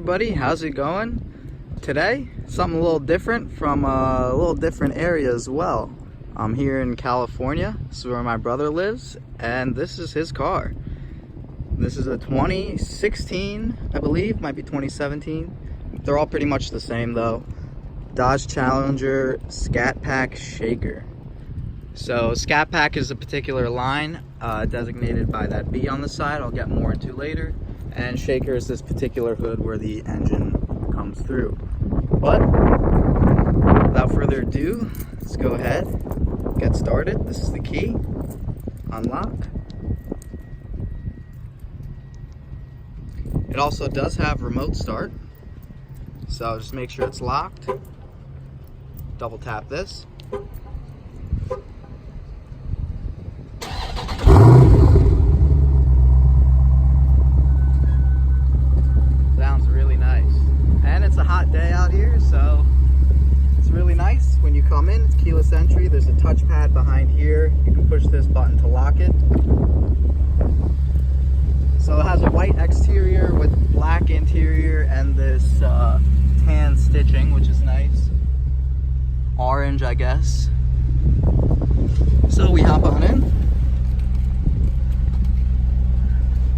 everybody, how's it going? Today, something a little different from a little different area as well. I'm here in California, this is where my brother lives, and this is his car. This is a 2016, I believe, might be 2017. They're all pretty much the same though. Dodge Challenger Scat Pack Shaker. So Scat Pack is a particular line designated by that B on the side, I'll get more into later. And Shaker is this particular hood where the engine comes through. But without further ado, let's go ahead, get started. This is the key, unlock. It also does have remote start, so just make sure it's locked. Double tap this. Sounds really nice. And it's a hot day out here, so it's really nice when you come in. It's keyless entry. There's a touchpad behind here. You can push this button to lock it. So it has a white exterior with black interior and this tan stitching, which is nice. Orange, I guess. So we hop on in.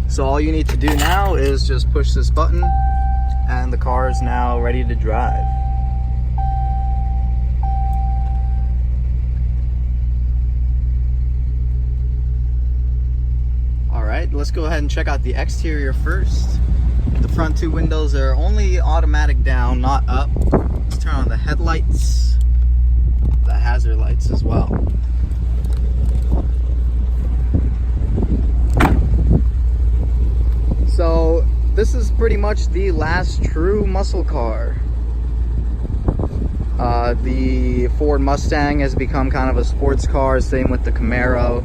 So all you need to do now is just push this button and the car is now ready to drive. Alright, let's go ahead and check out the exterior first. The front two windows are only automatic down, not up. Let's turn on the headlights, the hazard lights as well. So this is pretty much the last true muscle car. The Ford Mustang has become kind of a sports car, same with the Camaro.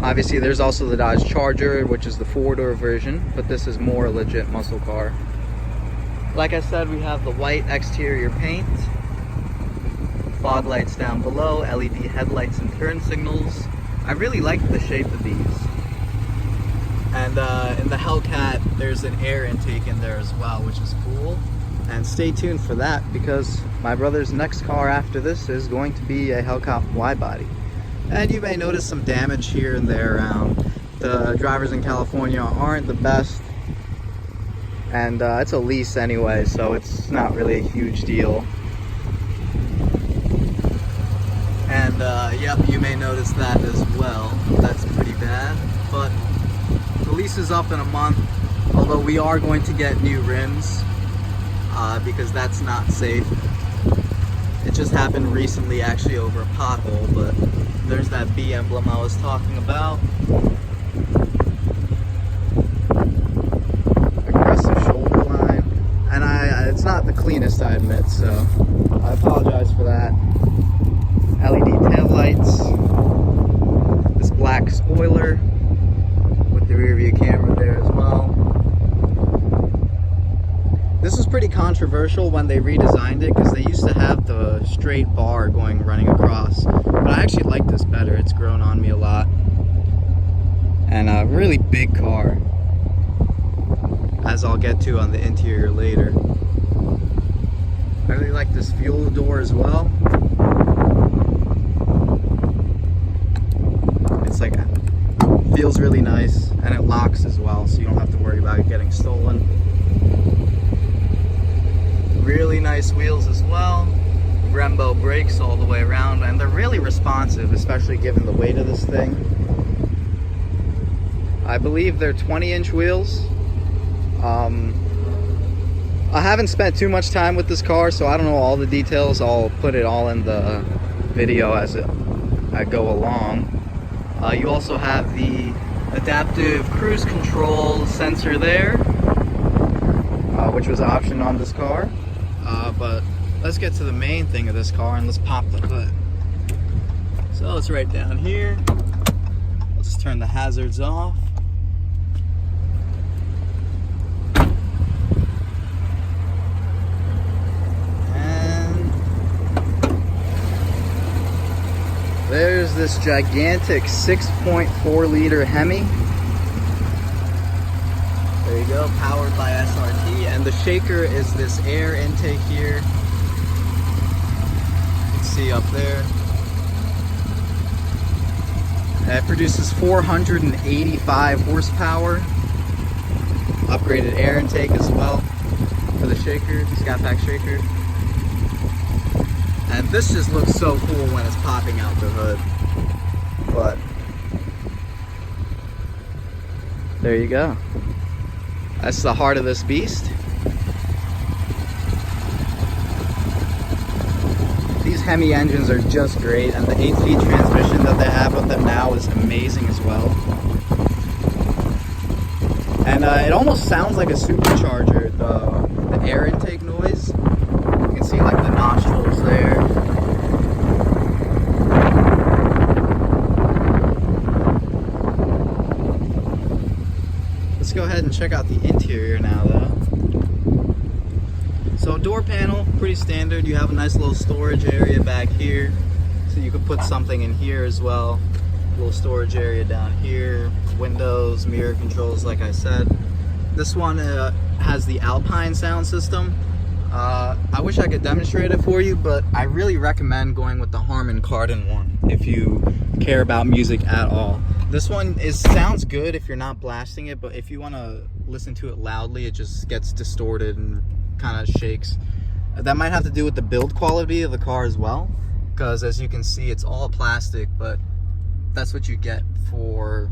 Obviously there's also the Dodge Charger, which is the four-door version, but this is more legit muscle car. Like I said, we have the white exterior paint, fog lights down below, LED headlights and turn signals. I really like the shape of these. And in the Hellcat, there's an air intake in there as well, which is cool. And stay tuned for that, because my brother's next car after this is going to be a Hellcat wide-body. And you may notice some damage here and there around. The drivers in California aren't the best. And it's a lease anyway, so it's not really a huge deal. And yep, you may notice that as well. That's pretty bad. But the lease is up in a month, although we are going to get new rims because that's not safe. It just happened recently actually over a pothole, but there's that B emblem I was talking about. Aggressive shoulder line. And it's not the cleanest, I admit, so I apologize for that. LED tail lights. This black spoiler with the rear view camera there as well. This was pretty controversial when they redesigned it because they used to have the straight bar running across. But I actually like this better. It's grown on me a lot. And a really big car, as I'll get to on the interior later. I really like this fuel door as well. It's like, feels really nice, and it locks as well, so you don't have to worry about it getting stolen. Really nice wheels as well. Brembo brakes all the way around, and they're really responsive, especially given the weight of this thing. I believe they're 20-inch wheels. I haven't spent too much time with this car, so I don't know all the details. I'll put it all in the video as I go along. You also have the adaptive cruise control sensor there, which was an option on this car. But let's get to the main thing of this car and let's pop the hood. So it's right down here. Let's turn the hazards off. And there's this gigantic 6.4 liter Hemi. There you go, powered by SRT. And the shaker is this air intake here. You can see up there. It produces 485 horsepower. Upgraded air intake as well for the shaker, Scat Pack shaker. And this just looks so cool when it's popping out the hood. But there you go. That's the heart of this beast. These Hemi engines are just great, and the 8-speed transmission that they have with them now is amazing as well. And it almost sounds like a supercharger, the air intake noise. You can see like the nostrils there. Let's go ahead and check out the interior now though. So door panel, pretty standard. You have a nice little storage area back here. So you could put something in here as well. Little storage area down here. Windows, mirror controls like I said. This one has the Alpine sound system. I wish I could demonstrate it for you, but I really recommend going with the Harman Kardon one if you care about music at all. This one sounds good if you're not blasting it, but if you want to listen to it loudly, it just gets distorted and kind of shakes. That might have to do with the build quality of the car as well, because as you can see, it's all plastic, but that's what you get for,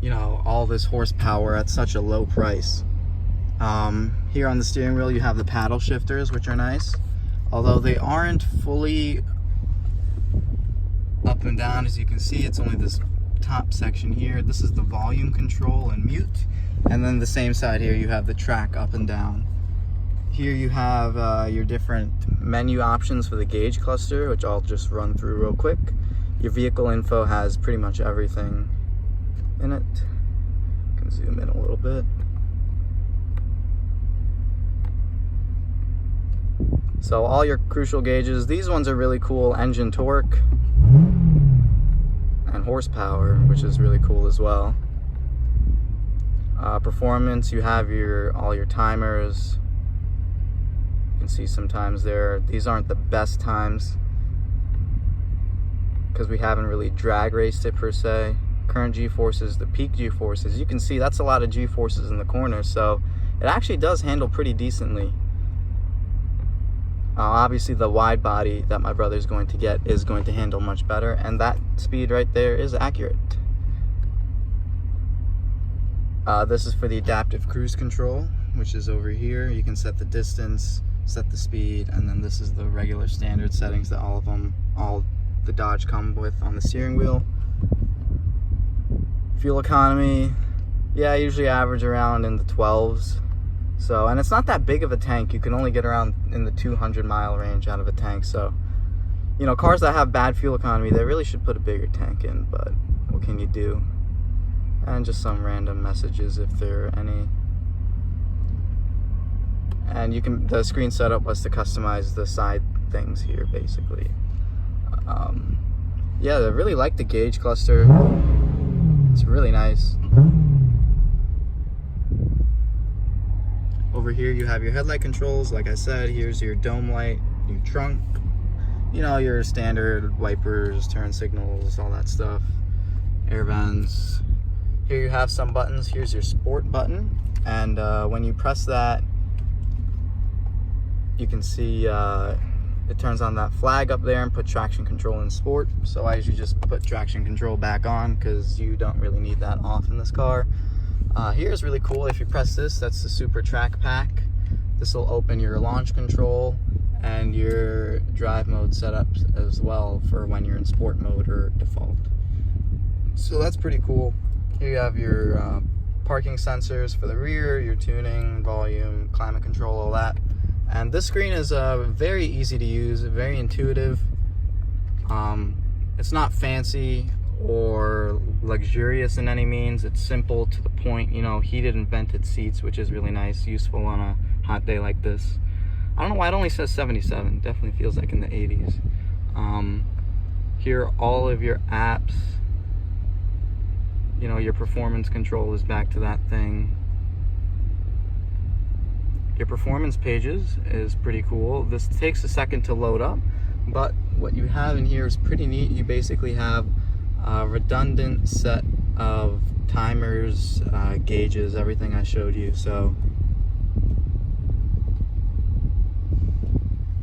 you know, all this horsepower at such a low price. Here on the steering wheel you have the paddle shifters, which are nice, although they aren't fully up and down. As you can see, it's only this top section here. This is the volume control and mute, and then the same side here you have the track up and down. Here you have your different menu options for the gauge cluster, which I'll just run through real quick. Your vehicle info has pretty much everything in it. You can zoom in a little bit. So all your crucial gauges, these ones are really cool. Engine torque and horsepower, which is really cool as well. Performance, you have all your timers. You can see sometimes these aren't the best times because we haven't really drag raced it per se. Current G-forces, the peak G-forces, you can see that's a lot of G-forces in the corner, so it actually does handle pretty decently. Obviously the wide body that my brother's going to get is going to handle much better, and that speed right there is accurate. This is for the adaptive cruise control, which is over here. You can set the distance, set the speed, and then this is the regular standard settings that all the Dodge come with on the steering wheel. Fuel economy, yeah, usually average around in the 12s. So, and it's not that big of a tank. You can only get around in the 200-mile range out of a tank. So, you know, cars that have bad fuel economy, they really should put a bigger tank in, but what can you do? And just some random messages if there are any. And the screen setup was to customize the side things here, basically. Yeah, I really like the gauge cluster. It's really nice. Over here you have your headlight controls. Like I said, here's your dome light, your trunk, you know, your standard wipers, turn signals, all that stuff, air vents. Here you have some buttons. Here's your sport button, and when you press that, you can see it turns on that flag up there and put traction control in sport. So I usually just put traction control back on because you don't really need that off in this car. Here's really cool. If you press this, that's the Super Track Pack. This will open your launch control and your drive mode setups as well for when you're in sport mode or default. So that's pretty cool. Here you have your parking sensors for the rear, your tuning, volume, climate control, all that. And this screen is very easy to use, very intuitive. It's not fancy or luxurious in any means. It's simple, to the point, you know, heated and vented seats, which is really nice, useful on a hot day like this. I don't know why it only says 77. Definitely feels like in the 80s. Here are all of your apps. You know, your performance control is back to that thing. your performance pages is pretty cool. This takes a second to load up, but what you have in here is pretty neat. You basically have a redundant set of timers, gauges, everything I showed you. So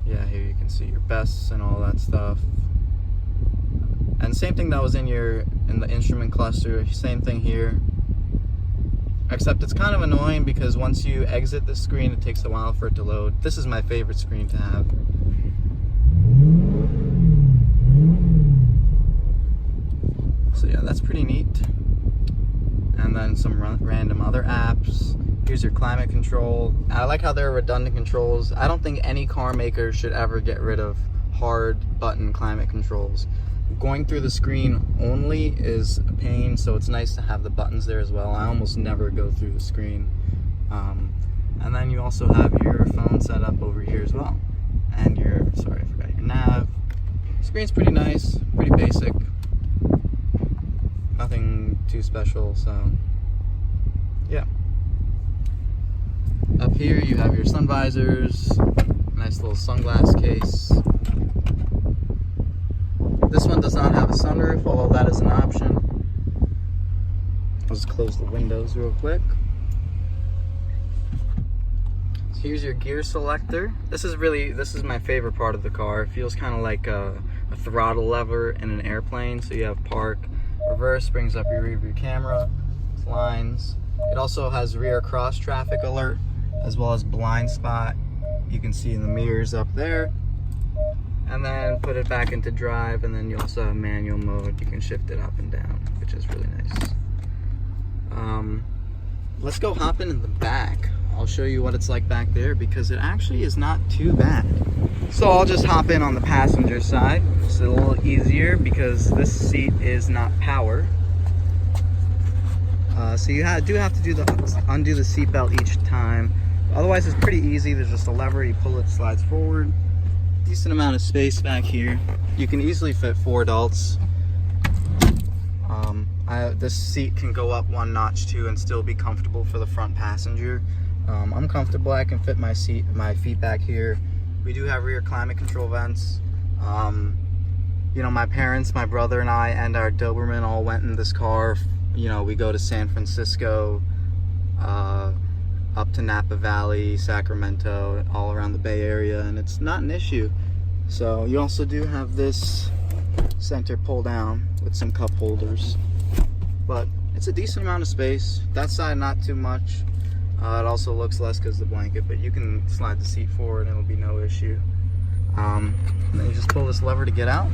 yeah, here you can see your bests and all that stuff. And same thing that was in the instrument cluster, same thing here. Except it's kind of annoying because once you exit the screen, it takes a while for it to load. This is my favorite screen to have. So yeah, that's pretty neat. And then some random other apps. Here's your climate control. I like how there are redundant controls. I don't think any car maker should ever get rid of hard button climate controls. Going through the screen only is a pain, so it's nice to have the buttons there as well. I almost never go through the screen. And then you also have your phone set up over here as well. And sorry, I forgot your nav. Screen's pretty nice, pretty basic. Nothing too special, so yeah. Up here you have your sun visors, nice little sunglass case. This one does not have a sunroof, although that is an option. I'll just close the windows real quick. So here's your gear selector. This is my favorite part of the car. It feels kind of like a throttle lever in an airplane. So you have park, reverse brings up your rear view camera, lines. It also has rear cross traffic alert, as well as blind spot. You can see in the mirrors up there. And then put it back into drive, and then you also have manual mode. You can shift it up and down, which is really nice. Let's go hop in the back. I'll show you what it's like back there, because it actually is not too bad. So I'll just hop in on the passenger side. It's a little easier because this seat is not power. So you do have to undo the seatbelt each time. Otherwise, it's pretty easy. There's just a lever, you pull it, slides forward. Decent amount of space back here. You can easily fit 4 adults. This seat can go up 1 notch too and still be comfortable for the front passenger. I'm comfortable. I can fit my feet back here. We do have rear climate control vents. You know, my parents, my brother and I, and our Doberman all went in this car. You know, we go to San Francisco, up to Napa Valley, Sacramento, all around the Bay Area, and it's not an issue. So you also do have this center pull down with some cup holders, but it's a decent amount of space. That side not too much. It also looks less because of the blanket, but you can slide the seat forward and it'll be no issue. And then you just pull this lever to get out.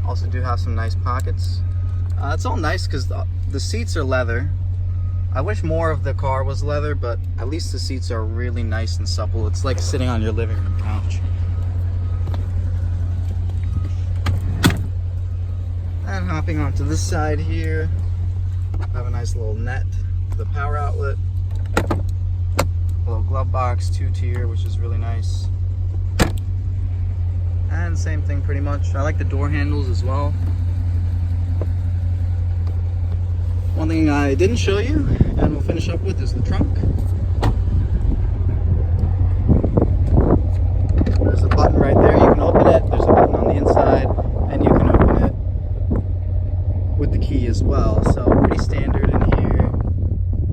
Also do have some nice pockets. It's all nice because the seats are leather. I wish more of the car was leather, but at least the seats are really nice and supple. It's like sitting on your living room couch. And hopping onto this side here, I have a nice little net for the power outlet. A little glove box, 2-tier, which is really nice. And same thing pretty much. I like the door handles as well. One thing I didn't show you, and we'll finish up with, is the trunk. There's a button right there, you can open it. There's a button on the inside, and you can open it with the key as well. So pretty standard in here.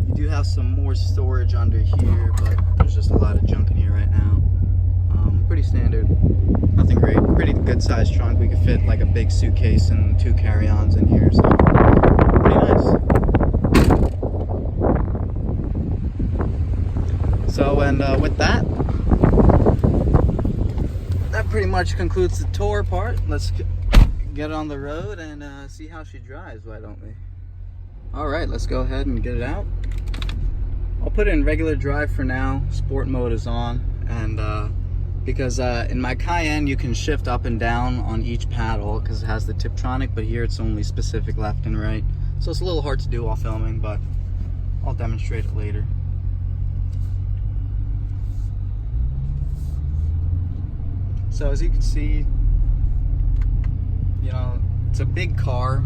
You do have some more storage under here, but there's just a lot of junk in here right now. Pretty standard. Nothing great. Pretty good sized trunk. We could fit like a big suitcase and 2 carry-ons in here, so pretty nice. So, and with that pretty much concludes the tour part. Let's get on the road and see how she drives, why don't we? Alright, let's go ahead and get it out. I'll put it in regular drive for now. Sport mode is on, and because in my Cayenne you can shift up and down on each paddle because it has the Tiptronic, but here it's only specific left and right. So it's a little hard to do while filming, but I'll demonstrate it later. So as you can see, you know, it's a big car.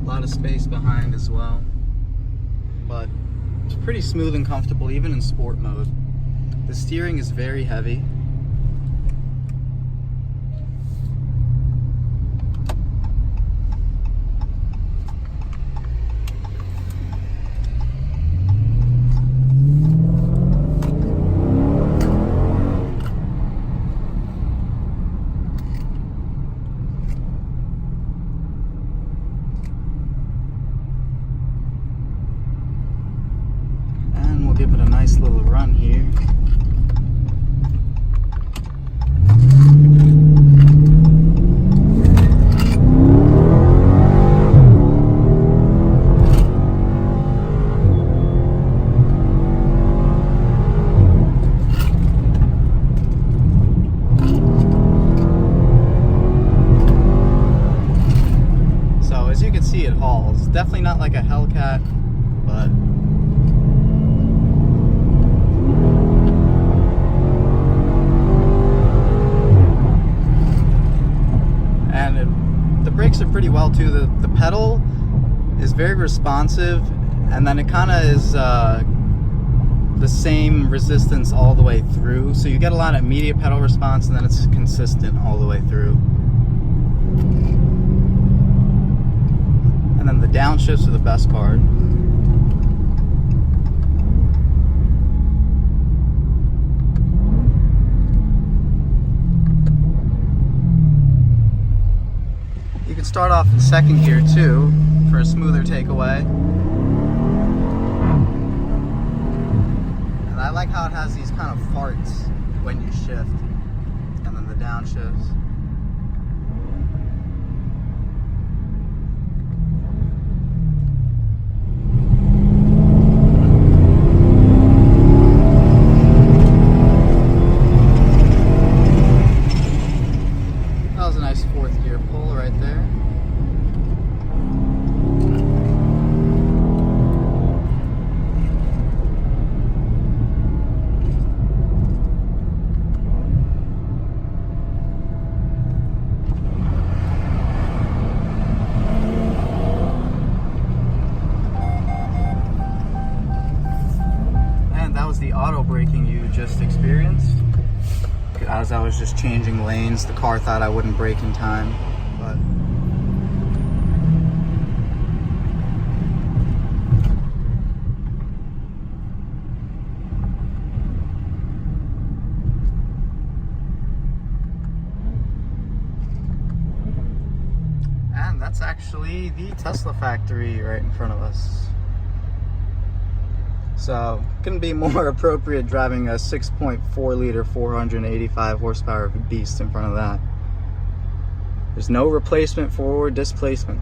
A lot of space behind as well. but it's pretty smooth and comfortable even in sport mode. The steering is very heavy. Give it a nice little run here. So as you can see, it hauls. Definitely not like a Hellcat, but the brakes are pretty well too. The pedal is very responsive, and then it kind of is the same resistance all the way through. So you get a lot of immediate pedal response, and then it's consistent all the way through. And then the downshifts are the best part. You can start off in second gear too for a smoother takeaway. And I like how it has these kind of farts when you shift, and then the downshifts. That was a nice fourth gear pull right there. And that was the auto braking you just experienced. As I was just changing lanes, the car thought I wouldn't brake in time, but and that's actually the Tesla factory right in front of us. So, couldn't be more appropriate driving a 6.4 liter, 485 horsepower beast in front of that. There's no replacement for displacement.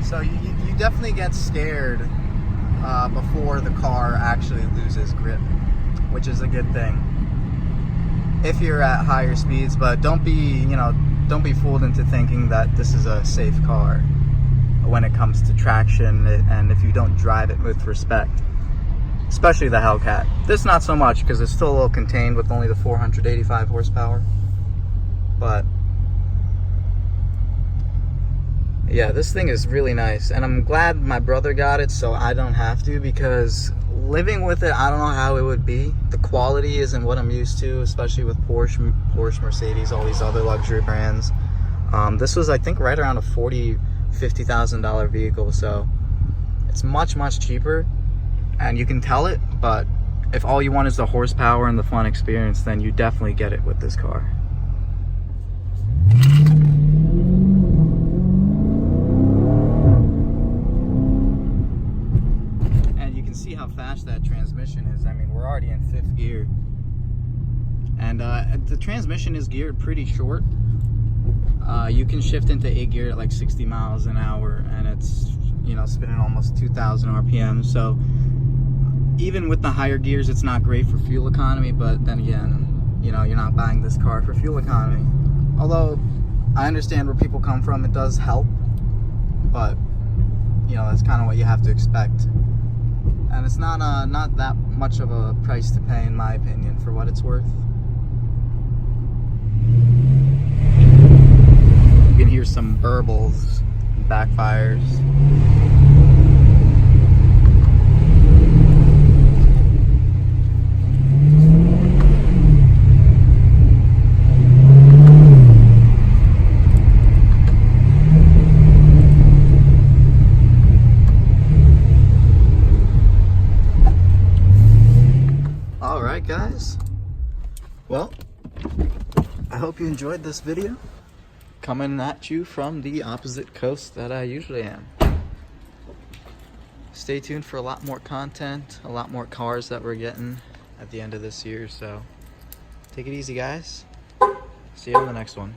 So you definitely get scared before the car actually loses grip, which is a good thing if you're at higher speeds. But don't be fooled into thinking that this is a safe car when it comes to traction, and if you don't drive it with respect, especially the Hellcat. This not so much, because it's still a little contained with only the 485 horsepower, but yeah, this thing is really nice, and I'm glad my brother got it so I don't have to, because living with it, I don't know how it would be. The quality isn't what I'm used to, especially with Porsche, Mercedes, all these other luxury brands. This was, I think, right around a $50,000 vehicle, so it's much cheaper, and you can tell it. But if all you want is the horsepower and the fun experience, then you definitely get it with this car. See how fast that transmission is. I mean, we're already in 5th gear, and the transmission is geared pretty short. You can shift into 8th gear at like 60 miles an hour, and it's, you know, spinning almost 2,000 RPM. So even with the higher gears, it's not great for fuel economy, but then again, you know, you're not buying this car for fuel economy. Although I understand where people come from. It does help, but you know, that's kind of what you have to expect. And it's not that much of a price to pay, in my opinion, for what it's worth. You can hear some burbles, backfires. Alright guys, well, I hope you enjoyed this video, coming at you from the opposite coast that I usually am. Stay tuned for a lot more content, a lot more cars that we're getting at the end of this year, so take it easy guys. See you on the next one.